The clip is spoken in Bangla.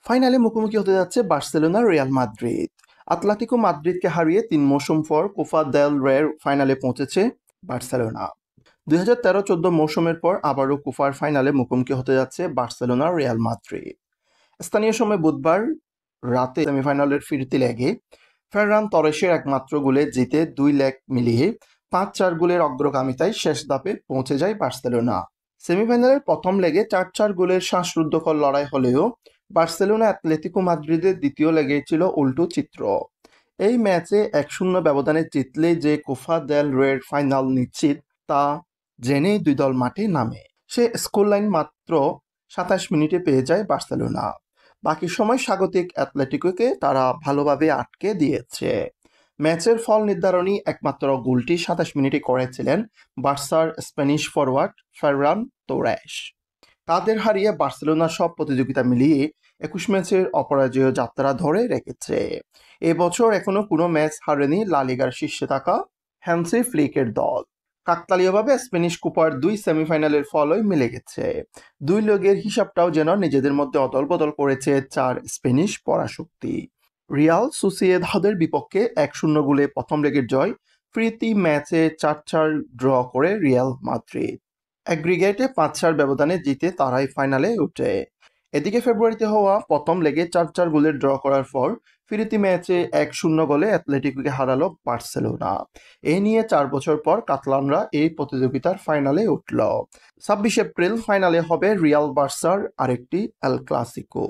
ফাইনালে মুখোমুখি হতে যাচ্ছে বার্সেলোনা রিয়াল মাদ্রিদ। আতলেতিকো মাদ্রিদকে হারিয়ে ৩ মৌসুম পর কোপা দেল রের ফাইনালে পৌঁছেছে বার্সেলোনা। ২০১৩-১৪ মৌসুমের পর আবারও কোপার ফাইনালে মুখোমুখি হতে যাচ্ছে বার্সেলোনা রিয়াল মাদ্রিদ। স্থানীয় সময় বুধবার রাতে সেমিফাইনালের ফিরতি লেগে ফেররান তরেসের একমাত্র গোলে জিতে ২ লেগ মিলিয়ে ৫-৪ গোলের অগ্রগামিতায় শেষ ধাপে পৌঁছে যায় বার্সেলোনা। সেমিফাইনালের প্রথম লেগে ৪-৪ গোলের শ্বাসরুদ্ধকর লড়াই হলেও বার্সেলোনা অ্যাটলেটিকো মাদ্রিদের দ্বিতীয় লেগে ছিল উল্টো চিত্র। এই ম্যাচে ১-০ ব্যবধানে জিতলে যে কোপা দেল রের ফাইনাল নিশ্চিত তা জেনেই দুই দল মাঠে নামে। সে স্কোরলাইন মাত্র ২৭ মিনিটে পেয়ে যায় বার্সেলোনা। বাকি সময় স্বাগতিক অ্যাটলেটিকোকে তারা ভালোভাবে আটকে দিয়েছে। ম্যাচের ফল নির্ধারণী একমাত্র গোলটি ২৭ মিনিটে করেছিলেন বার্সার স্প্যানিশ ফরওয়ার্ড ফেররান তোরেস। তাদের হারিয়ে বার্সেলোনা সব প্রতিযোগিতা মিলিয়ে ২১ ম্যাচের অপরাজেয় যাত্রা ধরে রেখেছে। এবছর এখনো কোনো ম্যাচ হারেনি লা লিগার শীর্ষে থাকা হ্যান্সি ফ্লিকের দল। কাকতালীয়ভাবে স্প্যানিশ কুপার ২ সেমিফাইনালের ফলই মিলে গেছে। ২ লেগের হিসাবটাও যেন নিজেদের মধ্যে অদল-বদল করেছে ৪ স্প্যানিশ পরাশক্তি। রিয়াল সোসিয়েদাদের বিপক্ষে ১-০ গোলে প্রথম লেগের জয়, প্রীতি ম্যাচে ৪-৪ ড্র করে রিয়াল মাদ্রিদ। অ্যাগ্রিগেটে ৫-৪ ব্যবধানে জিতে তারাই ফাইনালে ওঠে। এদিকে ফেব্রুয়ারিতে হওয়া প্রথম লেগে ৪-৪ গোলের ড্র করার পর ফিরতি ম্যাচে ১-০ গোলে অ্যাটলেটিকোকে হারালো বার্সেলোনা। এ নিয়ে ৪ বছর পর কাতালানরা এই প্রতিযোগিতার ফাইনালে উঠল। ২৬ এপ্রিল ফাইনালে হবে রিয়াল বার্সার আরেকটি এল ক্লাসিকো।